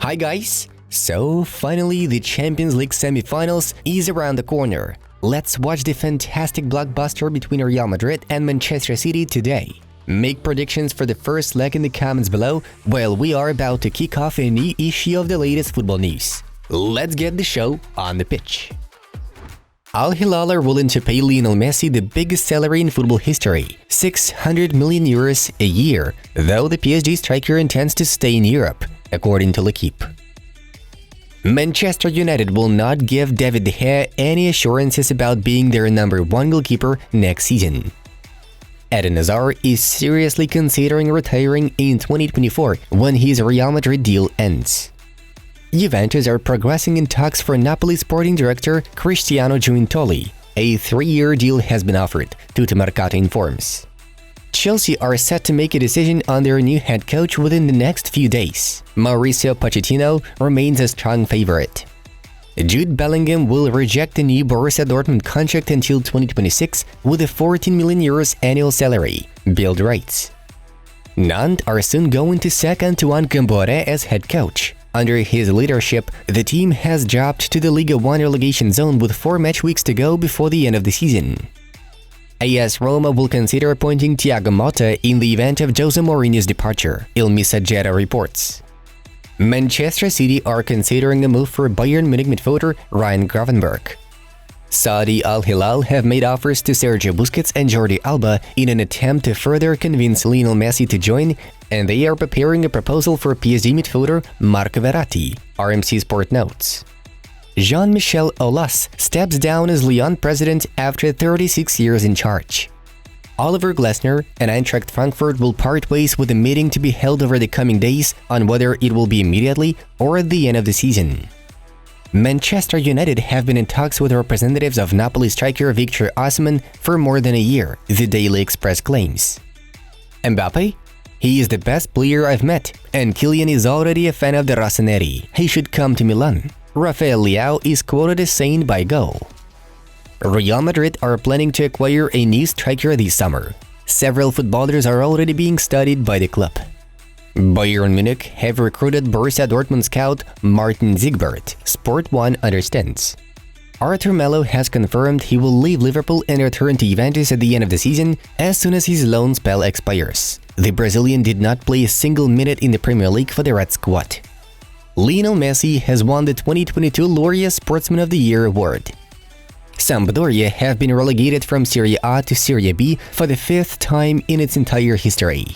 Hi guys! So finally the Champions League semi-finals is around the corner. Let's watch the fantastic blockbuster between Real Madrid and Manchester City today. Make predictions for the first leg in the comments below while we are about to kick off a new issue of the latest football news. Let's get the show on the pitch. Al Hilal are willing to pay Lionel Messi the biggest salary in football history, 600 million euros a year, though the PSG striker intends to stay in Europe, according to L'Equipe. Manchester United will not give David De Gea any assurances about being their number one goalkeeper next season. Eden Hazard is seriously considering retiring in 2024 when his Real Madrid deal ends. Juventus are progressing in talks for Napoli sporting director Cristiano Giuntoli. A 3-year deal has been offered, Tuttomercato informs. Chelsea are set to make a decision on their new head coach within the next few days. Mauricio Pochettino remains a strong favorite. Jude Bellingham will reject the new Borussia Dortmund contract until 2026 with a 14 million euros annual salary, Bild writes. Nantes are soon going to sack Antoine Camboré as head coach. Under his leadership, the team has dropped to the Liga 1 relegation zone with 4 match weeks to go before the end of the season. AS Roma will consider appointing Thiago Motta in the event of Jose Mourinho's departure, Il Messaggero reports. Manchester City are considering a move for Bayern Munich midfielder Ryan Gravenberch. Saudi Al Hilal have made offers to Sergio Busquets and Jordi Alba in an attempt to further convince Lionel Messi to join, and they are preparing a proposal for PSG midfielder Marco Verratti, RMC Sport notes. Jean-Michel Aulas steps down as Lyon president after 36 years in charge. Oliver Glasner and Eintracht Frankfurt will part ways with a meeting to be held over the coming days on whether it will be immediately or at the end of the season. Manchester United have been in talks with representatives of Napoli striker Victor Osimhen for more than a year, the Daily Express claims. Mbappe? He is the best player I've met, and Kylian is already a fan of the Rossoneri. He should come to Milan. Rafael Leao is quoted as saying by Goal. Real Madrid are planning to acquire a new striker this summer. Several footballers are already being studied by the club. Bayern Munich have recruited Borussia Dortmund scout Martin Ziegbert, Sport 1 understands. Arthur Melo has confirmed he will leave Liverpool and return to Juventus at the end of the season as soon as his loan spell expires. The Brazilian did not play a single minute in the Premier League for the Red Squad. Lionel Messi has won the 2022 Laureate Sportsman of the Year award. Sampdoria have been relegated from Serie A to Serie B for the 5th time in its entire history.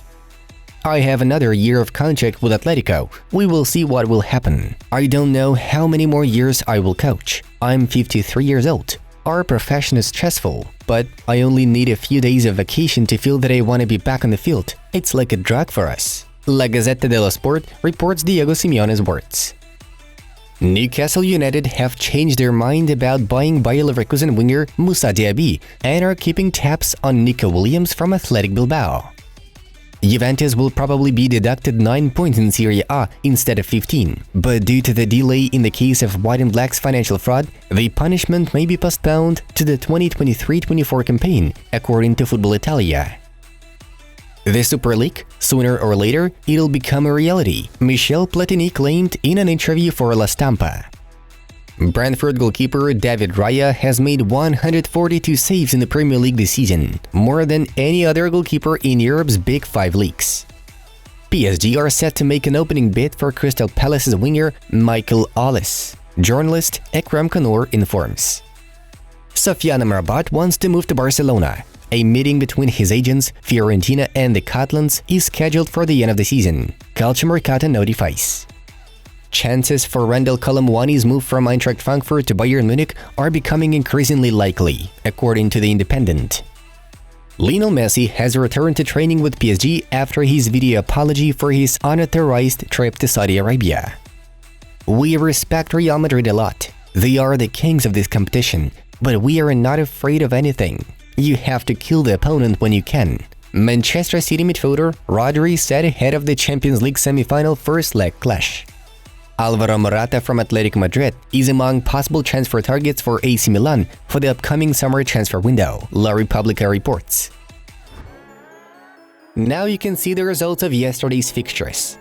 I have another year of contract with Atletico. We will see what will happen. I don't know how many more years I will coach. I'm 53 years old. Our profession is stressful, but I only need a few days of vacation to feel that I want to be back on the field. It's like a drug for us. La Gazzetta dello Sport reports Diego Simeone's words. Newcastle United have changed their mind about buying Bayer Leverkusen winger Moussa Diaby and are keeping tabs on Nico Williams from Athletic Bilbao. Juventus will probably be deducted 9 points in Serie A instead of 15, but due to the delay in the case of White and Black's financial fraud, the punishment may be postponed to the 2023-24 campaign, according to Football Italia. The Super League, sooner or later, it'll become a reality, Michel Platini claimed in an interview for La Stampa. Brentford goalkeeper David Raya has made 142 saves in the Premier League this season, more than any other goalkeeper in Europe's Big 5 leagues. PSG are set to make an opening bid for Crystal Palace's winger Michael Ollis, journalist Ekrem Kanor informs. Sofiane Amrabat wants to move to Barcelona. A meeting between his agents, Fiorentina and the Catalans, is scheduled for the end of the season, Calciomercato notifies. Chances for Randal Colomwani's move from Eintracht Frankfurt to Bayern Munich are becoming increasingly likely, according to The Independent. Lionel Messi has returned to training with PSG after his video apology for his unauthorized trip to Saudi Arabia. We respect Real Madrid a lot. They are the kings of this competition, but we are not afraid of anything. You have to kill the opponent when you can. Manchester City midfielder Rodri said ahead of the Champions League semi-final first leg clash. Alvaro Morata from Atletico Madrid is among possible transfer targets for AC Milan for the upcoming summer transfer window, La Repubblica reports. Now you can see the results of yesterday's fixtures.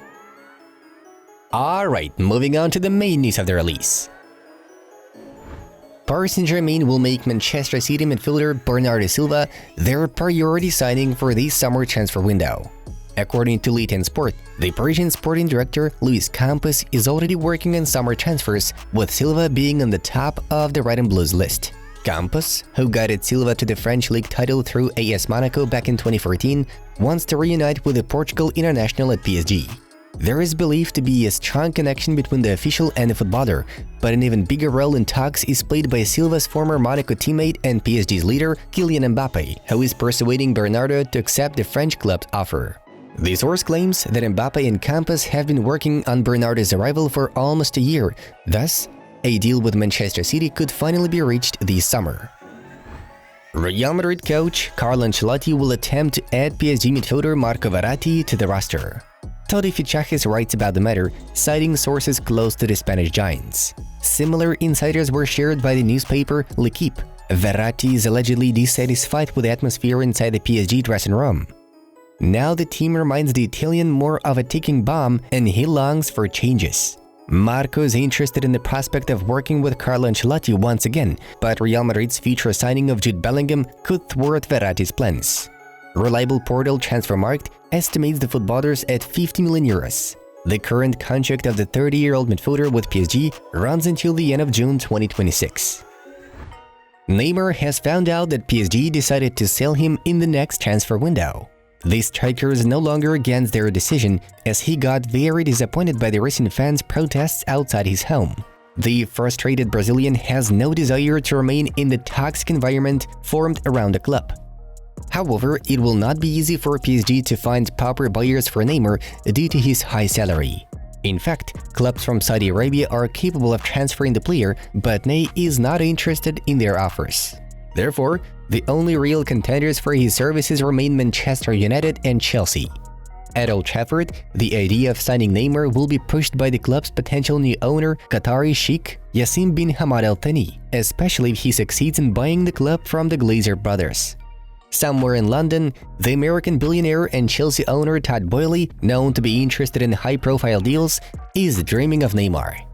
Alright, moving on to the main news of the release. Paris Saint-Germain will make Manchester City midfielder Bernardo Silva their priority signing for this summer transfer window. According to Ligue 1 Sport, the Parisian sporting director Luis Campos is already working on summer transfers, with Silva being on the top of the Red and Blues list. Campos, who guided Silva to the French league title through AS Monaco back in 2014, wants to reunite with the Portugal international at PSG. There is believed to be a strong connection between the official and the footballer, but an even bigger role in talks is played by Silva's former Monaco teammate and PSG's leader, Kylian Mbappe, who is persuading Bernardo to accept the French club's offer. The source claims that Mbappe and Campos have been working on Bernardo's arrival for almost a year, thus, a deal with Manchester City could finally be reached this summer. Real Madrid coach Carlo Ancelotti will attempt to add PSG midfielder Marco Verratti to the roster. Todi Fichajes writes about the matter, citing sources close to the Spanish giants. Similar insiders were shared by the newspaper L'Equipe. Verratti is allegedly dissatisfied with the atmosphere inside the PSG dressing room. Now the team reminds the Italian more of a ticking bomb, and he longs for changes. Marco is interested in the prospect of working with Carlo Ancelotti once again, but Real Madrid's future signing of Jude Bellingham could thwart Verratti's plans. Reliable portal Transfermarkt estimates the footballers at 50 million euros. The current contract of the 30-year-old midfielder with PSG runs until the end of June 2026. Neymar has found out that PSG decided to sell him in the next transfer window. The striker is no longer against their decision, as he got very disappointed by the recent fans' protests outside his home. The frustrated Brazilian has no desire to remain in the toxic environment formed around the club. However, it will not be easy for PSG to find proper buyers for Neymar due to his high salary. In fact, clubs from Saudi Arabia are capable of transferring the player, but Ney is not interested in their offers. Therefore, the only real contenders for his services remain Manchester United and Chelsea. At Old Trafford, the idea of signing Neymar will be pushed by the club's potential new owner, Qatari Sheikh Yassim bin Hamad Al Thani, especially if he succeeds in buying the club from the Glazer brothers. Somewhere in London, the American billionaire and Chelsea owner Todd Boehly, known to be interested in high-profile deals, is dreaming of Neymar.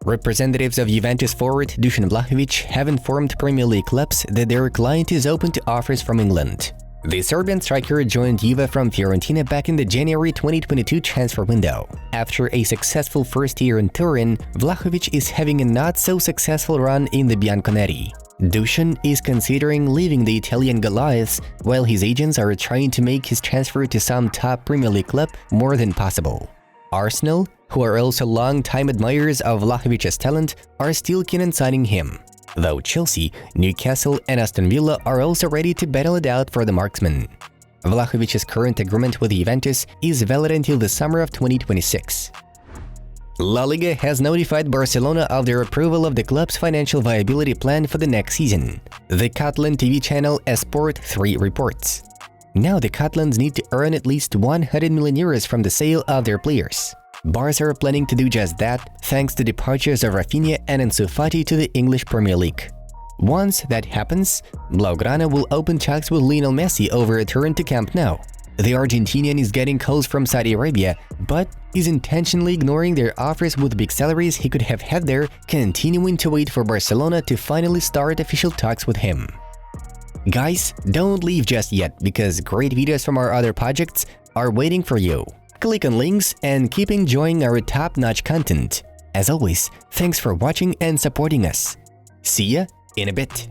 Representatives of Juventus forward Dusan Vlahovic have informed Premier League clubs that their client is open to offers from England. The Serbian striker joined Juve from Fiorentina back in the January 2022 transfer window. After a successful first year in Turin, Vlahovic is having a not-so-successful run in the Bianconeri. Dusan is considering leaving the Italian Goliaths, while his agents are trying to make his transfer to some top Premier League club more than possible. Arsenal, who are also long-time admirers of Vlahovic's talent, are still keen on signing him, though Chelsea, Newcastle and Aston Villa are also ready to battle it out for the marksman. Vlahovic's current agreement with Juventus is valid until the summer of 2026. La Liga has notified Barcelona of their approval of the club's financial viability plan for the next season. The Catalan TV channel Esport 3 reports. Now the Catalans need to earn at least 100 million euros from the sale of their players. Barca are planning to do just that, thanks to departures of Raphinha and Ansu Fati to the English Premier League. Once that happens, Blaugrana will open talks with Lionel Messi over a return to Camp Nou. The Argentinian is getting calls from Saudi Arabia, but is intentionally ignoring their offers with big salaries he could have had there, continuing to wait for Barcelona to finally start official talks with him. Guys, don't leave just yet, because great videos from our other projects are waiting for you. Click on links and keep enjoying our top-notch content. As always, thanks for watching and supporting us. See ya in a bit.